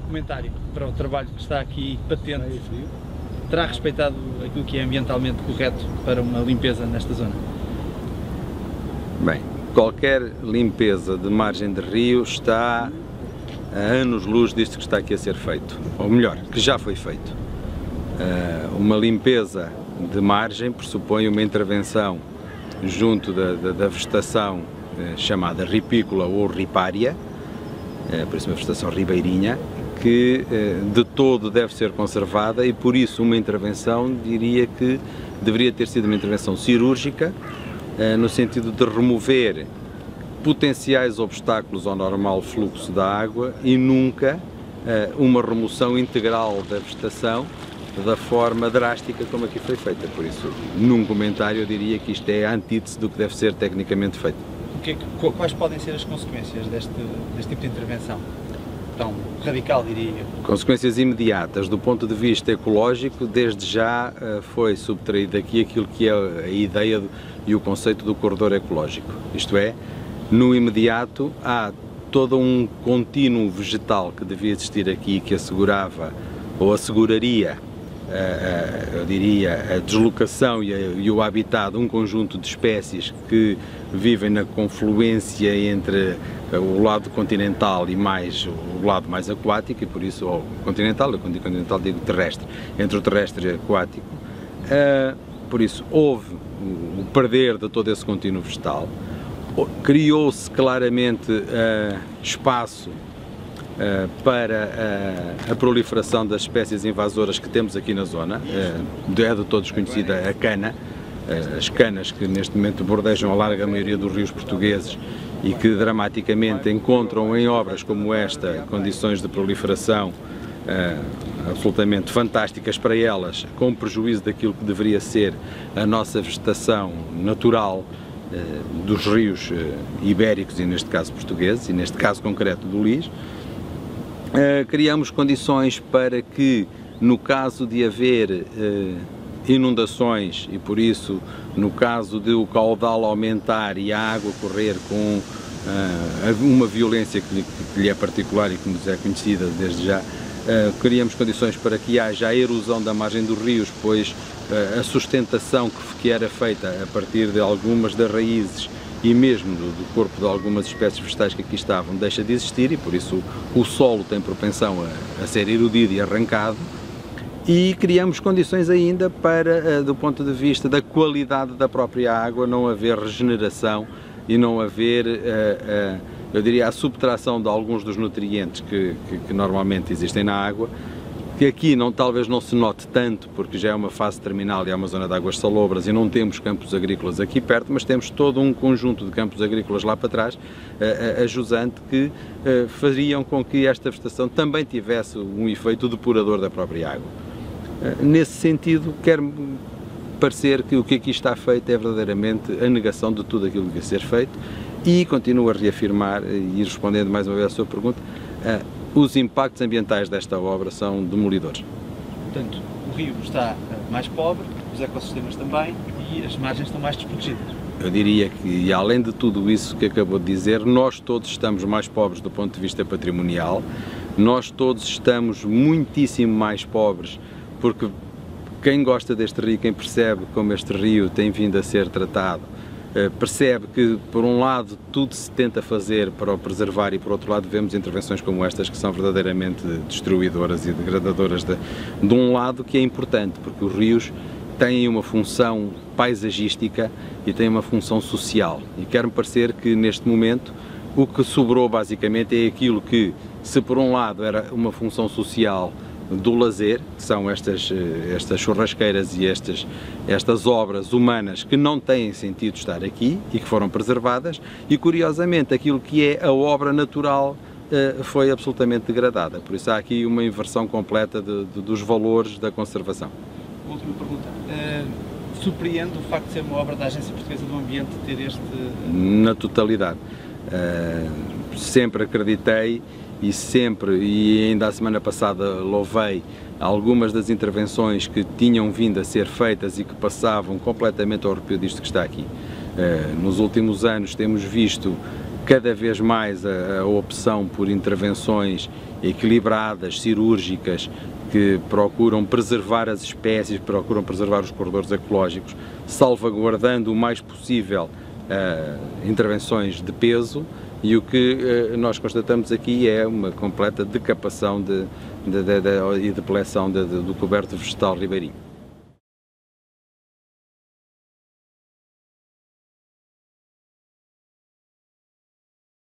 Comentário para o trabalho que está aqui patente. Terá respeitado aquilo que é ambientalmente correto para uma limpeza nesta zona? Bem, qualquer limpeza de margem de rio está a anos-luz disto que está aqui a ser feito, ou melhor, que já foi feito. Uma limpeza de margem pressupõe uma intervenção junto da vegetação chamada ripícola ou ripária, por isso uma vegetação ribeirinha, que de todo deve ser conservada e por isso uma intervenção, diria que deveria ter sido uma intervenção cirúrgica, no sentido de remover potenciais obstáculos ao normal fluxo da água e nunca uma remoção integral da vegetação da forma drástica como aqui foi feita. Por isso, num comentário eu diria que isto é a antítese do que deve ser tecnicamente feito. Quais podem ser as consequências deste tipo de intervenção? Tão radical, diria eu. Consequências imediatas do ponto de vista ecológico, desde já foi subtraído aqui aquilo que é a ideia e o conceito do corredor ecológico. Isto é, no imediato há todo um contínuo vegetal que devia existir aqui, que assegurava ou asseguraria, eu diria, a deslocação e o habitat de um conjunto de espécies que vivem na confluência entre o lado continental e mais o lado mais aquático, e por isso, ou continental, eu quando digo continental digo terrestre, entre o terrestre e o aquático. Por isso houve o perder de todo esse contínuo vegetal, criou-se claramente espaço para a proliferação das espécies invasoras que temos aqui na zona. É de todos conhecida a cana, as canas que neste momento bordejam a larga maioria dos rios portugueses e que dramaticamente encontram em obras como esta condições de proliferação absolutamente fantásticas para elas, com prejuízo daquilo que deveria ser a nossa vegetação natural dos rios ibéricos e neste caso portugueses, e neste caso concreto do Lis. Criamos condições para que, no caso de haver inundações e por isso no caso de o caudal aumentar e a água correr com uma violência que lhe é particular e que nos é conhecida desde já, criamos condições para que haja a erosão da margem dos rios, pois a sustentação que era feita a partir de algumas das raízes e mesmo do corpo de algumas espécies vegetais que aqui estavam deixa de existir e por isso o solo tem propensão a ser erodido e arrancado. E criamos condições ainda para, do ponto de vista da qualidade da própria água, não haver regeneração e não haver, eu diria, a subtração de alguns dos nutrientes que normalmente existem na água, que aqui talvez não se note tanto, porque já é uma fase terminal e é uma zona de águas salobras e não temos campos agrícolas aqui perto, mas temos todo um conjunto de campos agrícolas lá para trás, a jusante, que fariam com que esta vegetação também tivesse um efeito depurador da própria água. Nesse sentido, quero parecer que o que aqui está feito é verdadeiramente a negação de tudo aquilo que devia ser feito e continuo a reafirmar, e respondendo mais uma vez à sua pergunta, os impactos ambientais desta obra são demolidores. Portanto, o rio está mais pobre, os ecossistemas também e as margens estão mais desprotegidas. Eu diria que, além de tudo isso que acabou de dizer, nós todos estamos mais pobres do ponto de vista patrimonial, nós todos estamos muitíssimo mais pobres, porque quem gosta deste rio, quem percebe como este rio tem vindo a ser tratado, percebe que, por um lado, tudo se tenta fazer para o preservar e, por outro lado, vemos intervenções como estas que são verdadeiramente destruidoras e degradadoras de um lado que é importante, porque os rios têm uma função paisagística e têm uma função social. E quer-me parecer que, neste momento, o que sobrou, basicamente, é aquilo que, se por um lado era uma função social do lazer, que são estas churrasqueiras e estas obras humanas que não têm sentido estar aqui e que foram preservadas, e curiosamente aquilo que é a obra natural foi absolutamente degradada. Por isso há aqui uma inversão completa dos valores da conservação. Última pergunta. Surpreende o facto de ser uma obra da Agência Portuguesa do Ambiente ter este... Na totalidade. Sempre acreditei e ainda a semana passada louvei algumas das intervenções que tinham vindo a ser feitas e que passavam completamente ao arrepio disto que está aqui. Nos últimos anos temos visto cada vez mais a opção por intervenções equilibradas, cirúrgicas, que procuram preservar as espécies, procuram preservar os corredores ecológicos, salvaguardando o mais possível intervenções de peso, e o que nós constatamos aqui é uma completa decapação e depleção do coberto vegetal ribeirinho.